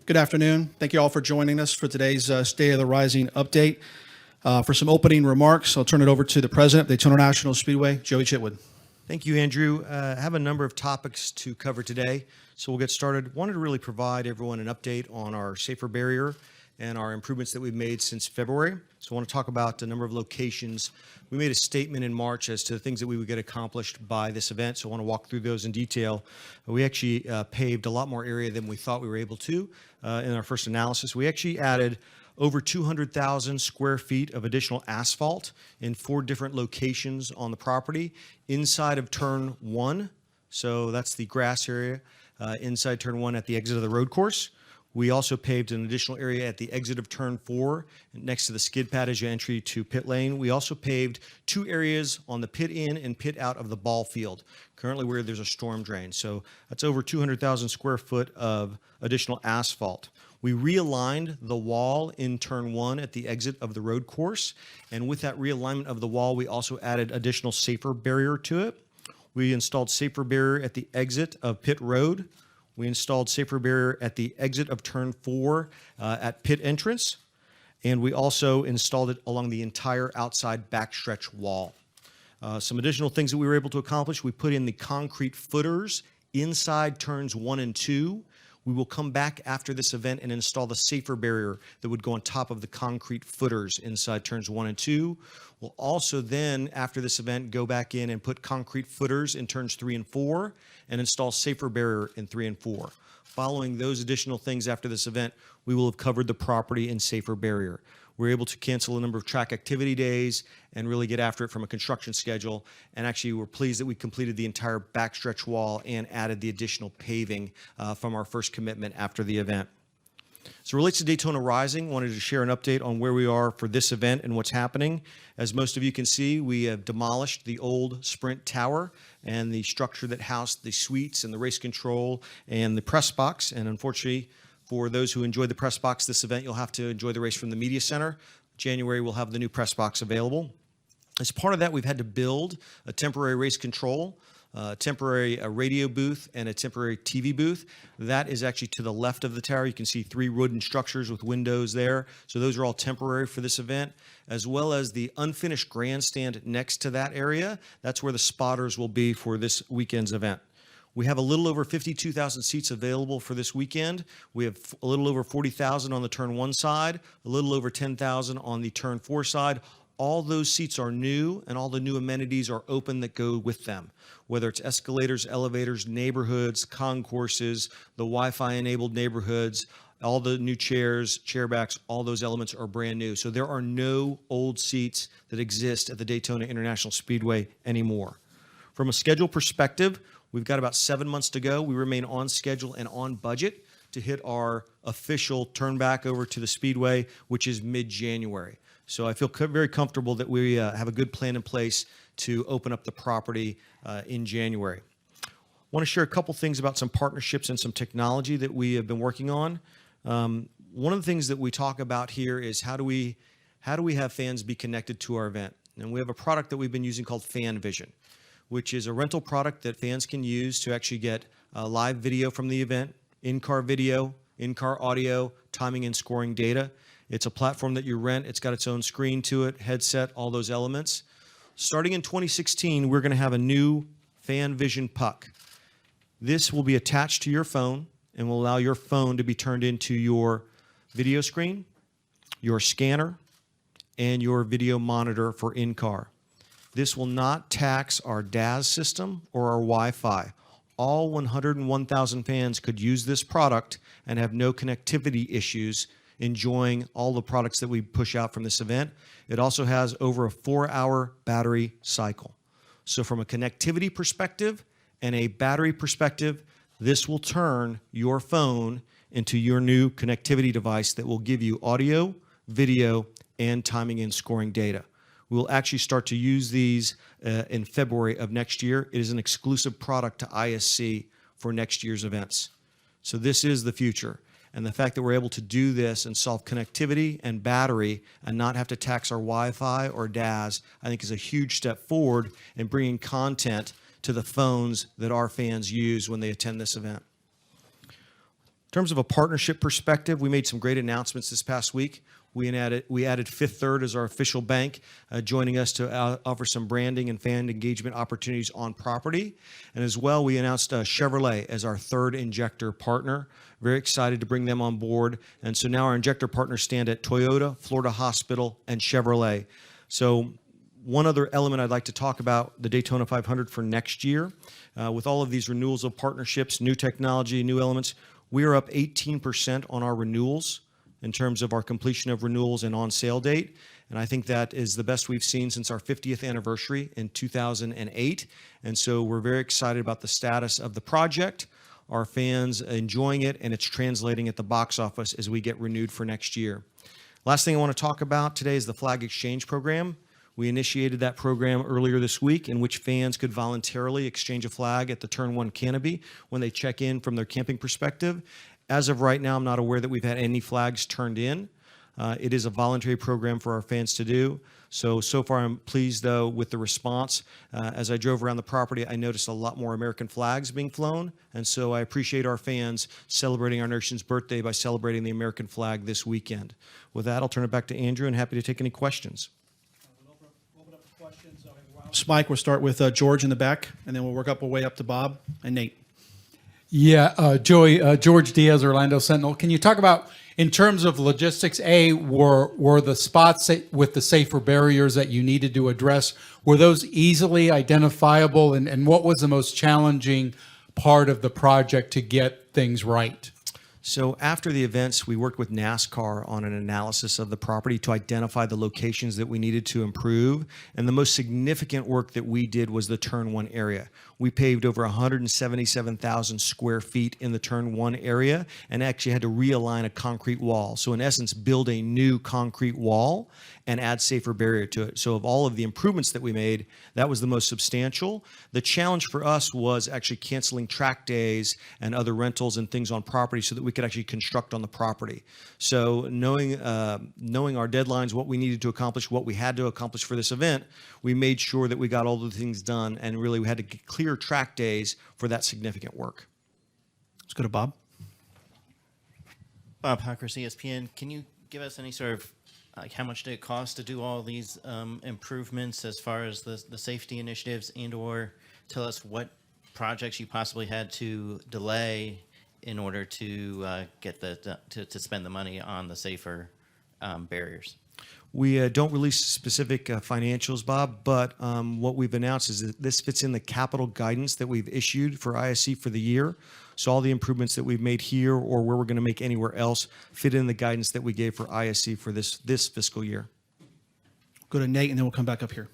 Good afternoon. Thank you all for joining us for today's State of the Rising update. For some opening remarks, I'll turn it over to the president of Daytona International Speedway, Joey Chitwood. Thank you, Andrew. I have a number of topics to cover today, so we'll get started. Wanted to really provide everyone an update on our safer barrier and our improvements that we've made since February. So I want to talk about a number of locations. We made a statement in March as to the things that we would get accomplished by this event, so I want to walk through those in detail. We actually paved a lot more area than we thought we were able to in our first analysis. We actually added over 200,000 square feet of additional asphalt in 4 different locations on the property inside of turn 1. So that's the grass area inside turn 1 at the exit of the road course. We also paved an additional area at the exit of turn 4 next to the skid pad as you entry to pit lane. We also paved 2 areas on the pit in and pit out of the ball field, currently where there's a storm drain. So that's over 200,000 square foot of additional asphalt. We realigned the wall in turn 1 at the exit of the road course. And with that realignment of the wall, we also added additional safer barrier to it. We installed safer barrier at the exit of pit road. We installed safer barrier at the exit of turn 4 at pit entrance. And we also installed it along the entire outside backstretch wall. Some additional things that we were able to accomplish: we put in the concrete footers inside turns 1 and 2. We will come back after this event and install the safer barrier that would go on top of the concrete footers inside turns 1 and 2. We'll also then, after this event, go back in and put concrete footers in turns 3 and 4 and install safer barrier in 3 and 4. Following those additional things after this event, we will have covered the property in safer barrier. We're able to cancel a number of track activity days and really get after it from a construction schedule. And actually, we're pleased that we completed the entire backstretch wall and added the additional paving from our first commitment after the event. So it relates to Daytona Rising. Wanted to share an update on where we are for this event and what's happening. As most of you can see, we have demolished the old Sprint Tower and the structure that housed the suites and the race control and the press box. And unfortunately, for those who enjoy the press box this event, you'll have to enjoy the race from the media center. January, we'll have the new press box available. As part of that, we've had to build a temporary race control, temporary radio booth, and a temporary TV booth. That is actually to the left of the tower. You can see 3 wooden structures with windows there. So those are all temporary for this event, as well as the unfinished grandstand next to that area. That's where the spotters will be for this weekend's event. We have a little over 52,000 seats available for this weekend. We have a little over 40,000 on the turn 1 side, a little over 10,000 on the turn 4 side. All those seats are new, and all the new amenities are open that go with them, whether it's escalators, elevators, neighborhoods, concourses, the Wi-Fi enabled neighborhoods, all the new chairs, chair backs, all those elements are brand new. So there are no old seats that exist at the Daytona International Speedway anymore. From a schedule perspective, we've got about 7 months to go. We remain on schedule and on budget to hit our official turn back over to the Speedway, which is mid-January. So I feel very comfortable that we have a good plan in place to open up the property in January. I want to share a couple things about some partnerships and some technology that we have been working on. One of the things that we talk about here is how do we have fans be connected to our event? And we have a product that we've been using called Fan Vision, which is a rental product that fans can use to actually get live video from the event, in-car video, in-car audio, timing and scoring data. It's a platform that you rent. It's got its own screen to it, headset, all those elements. Starting in 2016, we're going to have a new Fan Vision puck. This will be attached to your phone and will allow your phone to be turned into your video screen, your scanner, and your video monitor for in-car. This will not tax our DAS system or our Wi-Fi. All 101,000 fans could use this product and have no connectivity issues enjoying all the products that we push out from this event. It also has over a 4-hour battery cycle. So from a connectivity perspective and a battery perspective, this will turn your phone into your new connectivity device that will give you audio, video, and timing and scoring data. We'll actually start to use these in February of next year. It is an exclusive product to ISC for next year's events. So this is the future. And the fact that we're able to do this and solve connectivity and battery and not have to tax our Wi-Fi or DAS, I think is a huge step forward in bringing content to the phones that our fans use when they attend this event. terms of a partnership perspective, we made some great announcements this past week. We added Fifth Third as our official bank, joining us to offer some branding and fan engagement opportunities on property. And as well, we announced Chevrolet as our third injector partner. Very excited to bring them on board. And so now our injector partners stand at Toyota, Florida Hospital, and Chevrolet. So one other element I'd like to talk about, the Daytona 500 for next year. With all of these renewals of partnerships, new technology, new elements, we are up 18% on our renewals in terms of our completion of renewals and on sale date. And I think that is the best we've seen since our 50th anniversary in 2008. And so we're very excited about the status of the project, our fans enjoying it, and it's translating at the box office as we get renewed for next year. Last thing I want to talk about today is the flag exchange program. We initiated that program earlier this week in which fans could voluntarily exchange a flag at the Turn 1 canopy when they check in from their camping perspective. As of right now, I'm not aware that we've had any flags turned in. It is a voluntary program for our fans to do. So far I'm pleased, though, with the response. As I drove around the property, I noticed a lot more American flags being flown. And so I appreciate our fans celebrating our nation's birthday by celebrating the American flag this weekend. With that, I'll turn it back to Andrew and happy to take any questions. Mike, we'll start with George in the back, and then we'll work up our way up to Bob and Nate. Yeah, Joey, George Diaz, Orlando Sentinel. Can you talk about, in terms of logistics, were the spots with the safer barriers that you needed to address, were those easily identifiable, and what was the most challenging part of the project to get things right? So after the events, we worked with NASCAR on an analysis of the property to identify the locations that we needed to improve. And the most significant work that we did was the Turn 1 area. We paved over 177,000 square feet in the Turn 1 area and actually had to realign a concrete wall. So in essence, build a new concrete wall and add safer barrier to it. So of all of the improvements that we made, that was the most substantial. The challenge for us was actually canceling track days and other rentals and things on property so that we could actually construct on the property. So knowing our deadlines, what we needed to accomplish, what we had to accomplish for this event, we made sure that we got all the things done, and really we had to clear track days for that significant work. Let's go to Bob. Bob Hockers, ESPN. Can you give us any sort of how much did it cost to do all these improvements as far as the safety initiatives, and/or tell us what projects you possibly had to delay in order to get to spend the money on the safer barriers? We don't release specific financials, Bob, but what we've announced is that this fits in the capital guidance that we've issued for ISC for the year. So all the improvements that we've made here or where we're going to make anywhere else fit in the guidance that we gave for ISC for this fiscal year. Go to Nate, and then we'll come back up here.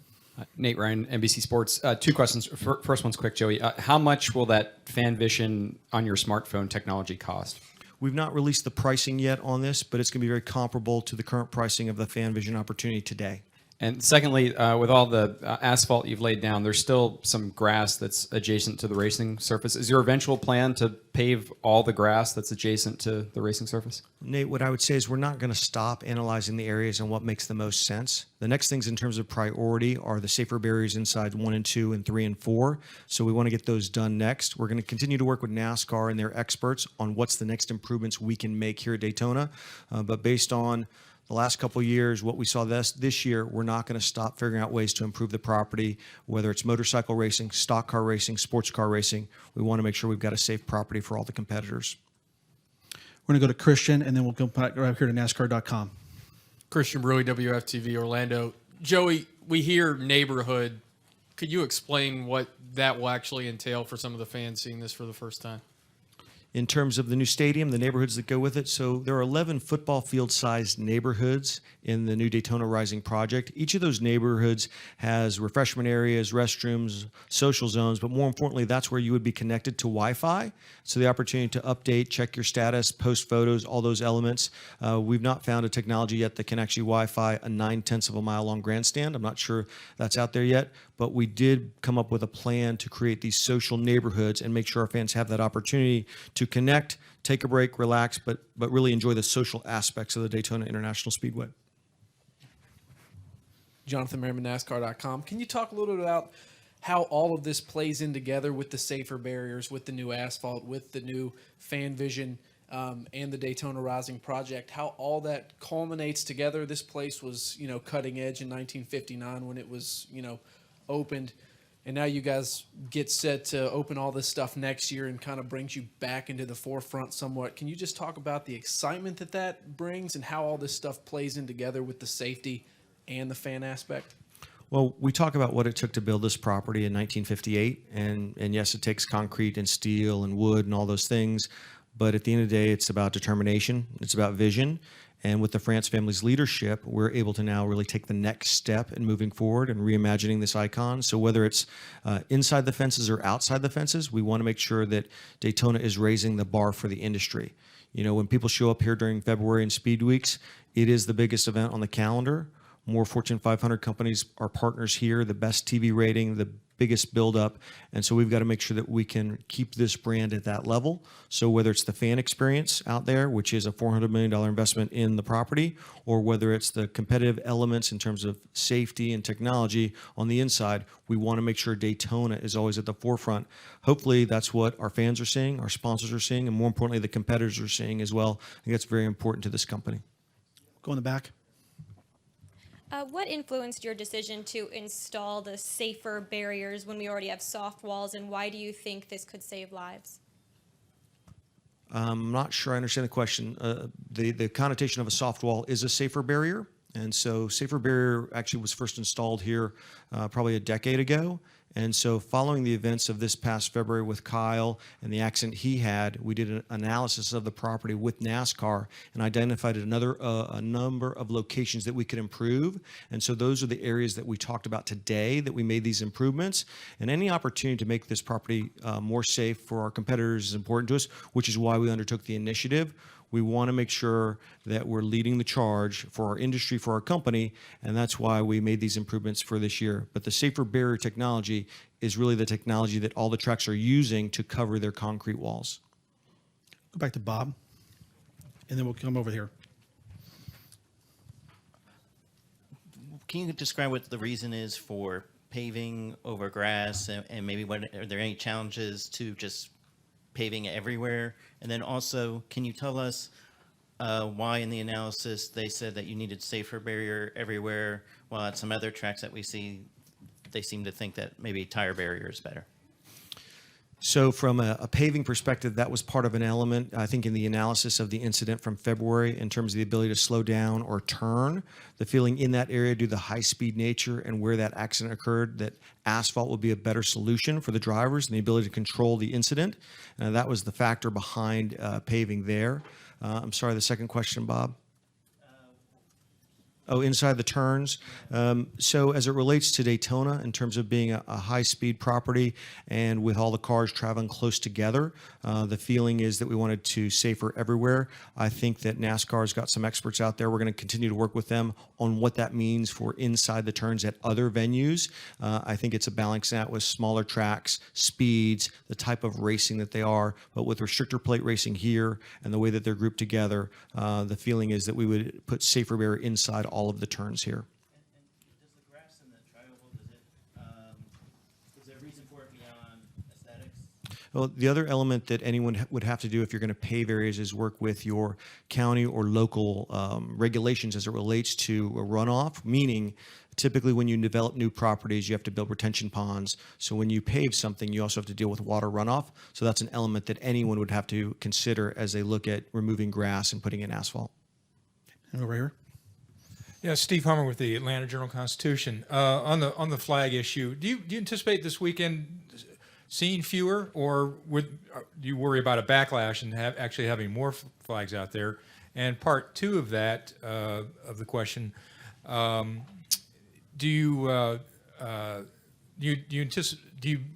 Nate Ryan, NBC Sports. Two questions. First one's quick, Joey. How much will that Fan Vision on your smartphone technology cost? We've not released the pricing yet on this, but it's going to be very comparable to the current pricing of the Fan Vision opportunity today. And secondly, with all the asphalt you've laid down, there's still some grass that's adjacent to the racing surface. Is your eventual plan to pave all the grass that's adjacent to the racing surface? Nate, what I would say is we're not going to stop analyzing the areas and what makes the most sense. The next things in terms of priority are the safer barriers inside 1 and 2 and 3 and 4. So we want to get those done next. We're going to continue to work with NASCAR and their experts on what's the next improvements we can make here at Daytona. But based on the last couple of years, what we saw this year, we're not going to stop figuring out ways to improve the property, whether it's motorcycle racing, stock car racing, sports car racing. We want to make sure we've got a safe property for all the competitors. We're going to go to Christian, and then we'll go back right here to NASCAR.com. Christian Brewy, WFTV Orlando. Joey, we hear neighborhood. Could you explain what that will actually entail for some of the fans seeing this for the first time? In terms of the new stadium, the neighborhoods that go with it. So there are 11 football field-sized neighborhoods in the new Daytona Rising project. Each of those neighborhoods has refreshment areas, restrooms, social zones, but more importantly, that's where you would be connected to Wi-Fi. So the opportunity to update, check your status, post photos, all those elements. We've not found a technology yet that can actually Wi-Fi a 9/10 of a mile long grandstand. I'm not sure that's out there yet, but we did come up with a plan to create these social neighborhoods and make sure our fans have that opportunity to connect, take a break, relax, but really enjoy the social aspects of the Daytona International Speedway. Jonathan Merriman, NASCAR.com. Can you talk a little bit about how all of this plays in together with the safer barriers, with the new asphalt, with the new Fan Vision and the Daytona Rising project, how all that culminates together. This place was, cutting edge in 1959 when it was, opened. And now you guys get set to open all this stuff next year and kind of brings you back into the forefront somewhat. Can you just talk about the excitement that brings and how all this stuff plays in together with the safety and the fan aspect? Well, we talk about what it took to build this property in 1958, and yes, it takes concrete and steel and wood and all those things, but at the end of the day, it's about determination, it's about vision, and with the France family's leadership, we're able to now really take the next step in moving forward and reimagining this icon. So whether it's inside the fences or outside the fences, we want to make sure that Daytona is raising the bar for the industry. When people show up here during February and Speed Weeks, it is the biggest event on the calendar. More Fortune 500 companies are partners here, the best TV rating, the biggest buildup. And so we've got to make sure that we can keep this brand at that level. So whether it's the fan experience out there, which is a $400 million investment in the property, or whether it's the competitive elements in terms of safety and technology on the inside, we want to make sure Daytona is always at the forefront. Hopefully that's what our fans are seeing, our sponsors are seeing, and more importantly, the competitors are seeing as well. I think that's very important to this company. Go in the back. What influenced your decision to install the safer barriers when we already have soft walls, and why do you think this could save lives? I'm not sure I understand the question. The connotation of a soft wall is a safer barrier. And so safer barrier actually was first installed here probably a decade ago. And so following the events of this past February with Kyle and the accident he had, we did an analysis of the property with NASCAR and identified a number of locations that we could improve. And so those are the areas that we talked about today that we made these improvements. And any opportunity to make this property more safe for our competitors is important to us, which is why we undertook the initiative. We want to make sure that we're leading the charge for our industry, for our company, and that's why we made these improvements for this year. But the safer barrier technology is really the technology that all the tracks are using to cover their concrete walls. Go back to Bob, and then we'll come over here. Can you describe what the reason is for paving over grass, and maybe are there any challenges to just paving everywhere? And then also, can you tell us why in the analysis they said that you needed safer barrier everywhere, while at some other tracks that we see, they seem to think that maybe tire barrier is better? So from a paving perspective, that was part of an element, I think, in the analysis of the incident from February in terms of the ability to slow down or turn. The feeling in that area due to the high-speed nature and where that accident occurred, that asphalt would be a better solution for the drivers and the ability to control the incident. That was the factor behind paving there. I'm sorry, the second question, Bob? Oh, inside the turns. So as it relates to Daytona, in terms of being a high-speed property and with all the cars traveling close together, the feeling is that we wanted to safer everywhere. I think that NASCAR's got some experts out there. We're going to continue to work with them on what that means for inside the turns at other venues. I think it's a balancing act with smaller tracks, speeds, the type of racing that they are. But with restrictor plate racing here and the way that they're grouped together, the feeling is that we would put safer barrier inside all of the turns here. And does the grass in the trioval, is there a reason for it beyond aesthetics? Well, the other element that anyone would have to do if you're going to pave areas is work with your county or local regulations as it relates to a runoff, meaning typically when you develop new properties, you have to build retention ponds. So when you pave something, you also have to deal with water runoff. So that's an element that anyone would have to consider as they look at removing grass and putting in asphalt. And over here. Yeah, Steve Hummer with the Atlanta Journal-Constitution. On the flag issue, do you anticipate this weekend seeing fewer, or do you worry about a backlash and actually having more flags out there? And part two of that of the question, do you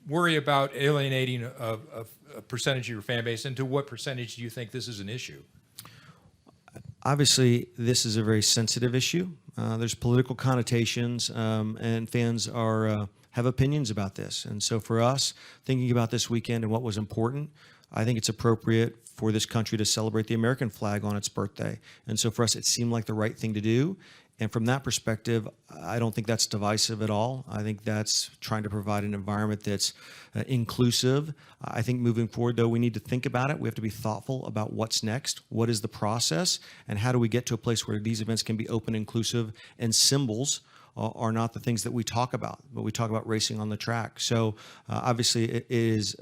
worry about alienating a percentage of your fan base, and to what percentage do you think this is an issue? Obviously, this is a very sensitive issue. There's political connotations, and fans have opinions about this. And so for us, thinking about this weekend and what was important, I think it's appropriate for this country to celebrate the American flag on its birthday. And so for us, it seemed like the right thing to do. And from that perspective, I don't think that's divisive at all. I think that's trying to provide an environment that's inclusive. I think moving forward, though, we need to think about it. We have to be thoughtful about what's next. What is the process? And how do we get to a place where these events can be open, inclusive, and symbols are not the things that we talk about, but we talk about racing on the track. So obviously it is,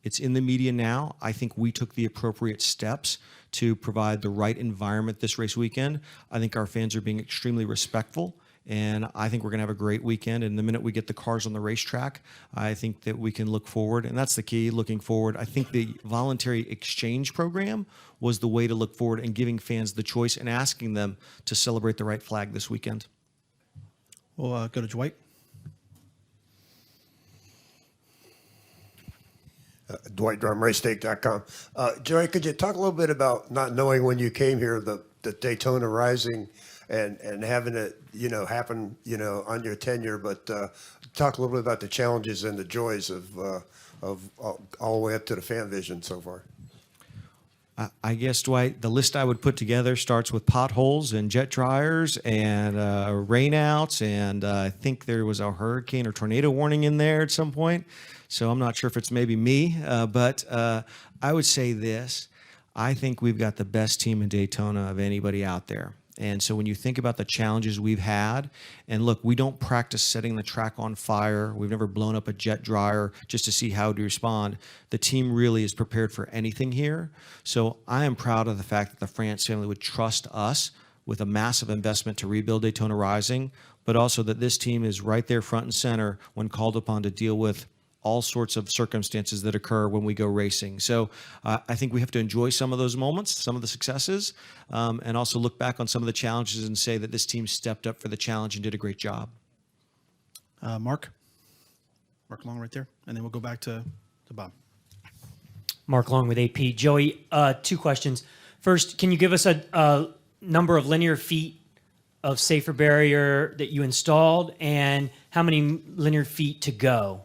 it's in the media now. I think we took the appropriate steps to provide the right environment this race weekend. I think our fans are being extremely respectful, and I think we're going to have a great weekend. And the minute we get the cars on the racetrack, I think that we can look forward, and that's the key, looking forward. I think the voluntary exchange program was the way to look forward and giving fans the choice and asking them to celebrate the right flag this weekend. We'll go to Dwight. Dwight Drum, racestake.com. Joey, could you talk a little bit about not knowing when you came here, the Daytona Rising and having it, happen, on your tenure, but talk a little bit about the challenges and the joys of all the way up to the fan vision so far. I guess, Dwight, the list I would put together starts with potholes and jet dryers and rainouts, and I think there was a hurricane or tornado warning in there at some point. So I'm not sure if it's maybe me, but I would say this. I think we've got the best team in Daytona of anybody out there. And so when you think about the challenges we've had, and look, we don't practice setting the track on fire. We've never blown up a jet dryer just to see how to respond. The team really is prepared for anything here. So I am proud of the fact that the France family would trust us with a massive investment to rebuild Daytona Rising, but also that this team is right there front and center when called upon to deal with all sorts of circumstances that occur when we go racing. So I think we have to enjoy some of those moments, some of the successes, and also look back on some of the challenges and say that this team stepped up for the challenge and did a great job. Mark Long right there, and then we'll go back to Bob. Mark Long with AP. Joey, two questions. First, can you give us a number of linear feet of safer barrier that you installed, and how many linear feet to go?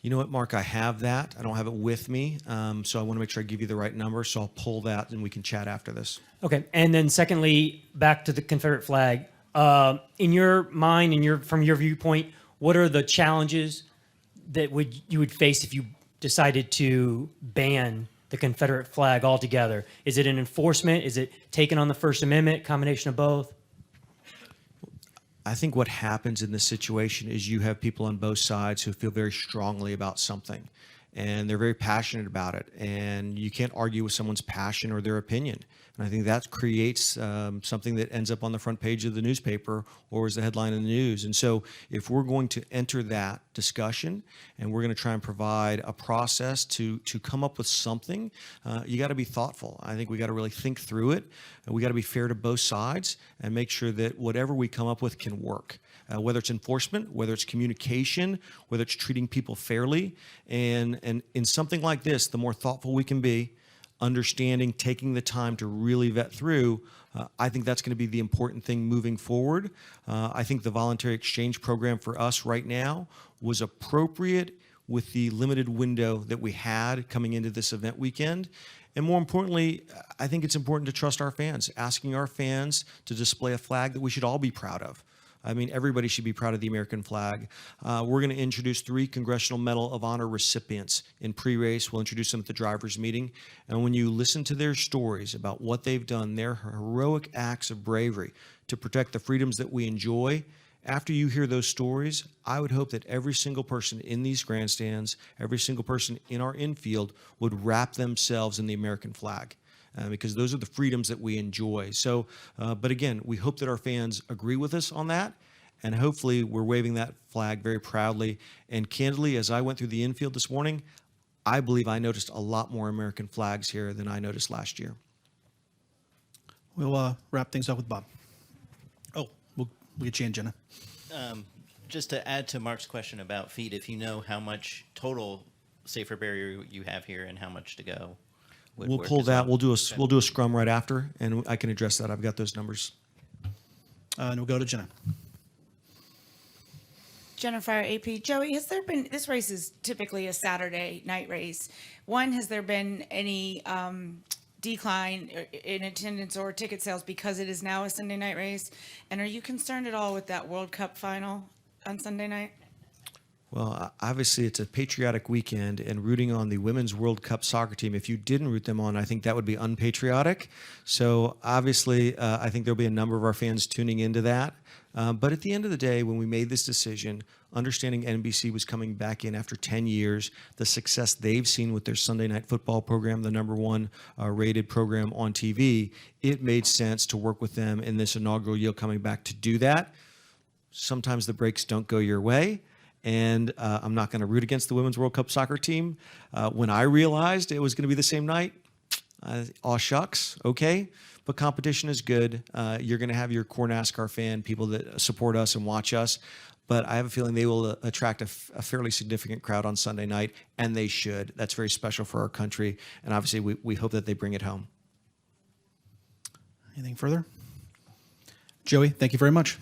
You know what, Mark, I have that. I don't have it with me, so I want to make sure I give you the right number, so I'll pull that and we can chat after this. Okay, and then secondly, back to the Confederate flag. In your mind, from your viewpoint, what are the challenges that you would face if you decided to ban the Confederate flag altogether? Is it an enforcement? Is it taking on the First Amendment? Combination of both? I think what happens in this situation is you have people on both sides who feel very strongly about something, and they're very passionate about it, and you can't argue with someone's passion or their opinion. And I think that creates something that ends up on the front page of the newspaper or as the headline in the news. And so if we're going to enter that discussion and we're going to try and provide a process to come up with something, you got to be thoughtful. I think we got to really think through it. And we got to be fair to both sides and make sure that whatever we come up with can work. Whether it's enforcement, whether it's communication, whether it's treating people fairly. And in something like this, the more thoughtful we can be, understanding, taking the time to really vet through, I think that's going to be the important thing moving forward. I think the voluntary exchange program for us right now was appropriate with the limited window that we had coming into this event weekend. And more importantly, I think it's important to trust our fans, asking our fans to display a flag that we should all be proud of. I mean, everybody should be proud of the American flag. We're going to introduce 3 Congressional Medal of Honor recipients in pre-race. We'll introduce them at the drivers' meeting. And when you listen to their stories about what they've done, their heroic acts of bravery to protect the freedoms that we enjoy, after you hear those stories, I would hope that every single person in these grandstands, every single person in our infield would wrap themselves in the American flag. Because those are the freedoms that we enjoy. So, but again, we hope that our fans agree with us on that, and hopefully we're waving that flag very proudly. And candidly, as I went through the infield this morning, I believe I noticed a lot more American flags here than I noticed last year. We'll wrap things up with Bob. Oh, we'll get you in, Jenna. Just to add to Mark's question about feet, if you know how much total safer barrier you have here and how much to go. We'll pull that. We'll do a scrum right after, and I can address that. I've got those numbers. And we'll go to Jenna. Jennifer, AP. Joey, has there been, this race is typically a Saturday night race. One, has there been any decline in attendance or ticket sales because it is now a Sunday night race? And are you concerned at all with that World Cup final on Sunday night? Well, obviously, it's a patriotic weekend, and rooting on the Women's World Cup soccer team, if you didn't root them on, I think that would be unpatriotic. So, obviously, I think there'll be a number of our fans tuning into that. But at the end of the day, when we made this decision, understanding NBC was coming back in after 10 years, the success they've seen with their Sunday Night Football program, the #1 rated program on TV, it made sense to work with them in this inaugural year coming back to do that. Sometimes the breaks don't go your way. And I'm not going to root against the Women's World Cup soccer team. When I realized it was going to be the same night, aw shucks, okay. But competition is good. You're going to have your core NASCAR fan, people that support us and watch us. But I have a feeling they will attract a fairly significant crowd on Sunday night, and they should. That's very special for our country. And obviously, we hope that they bring it home. Anything further? Joey, thank you very much.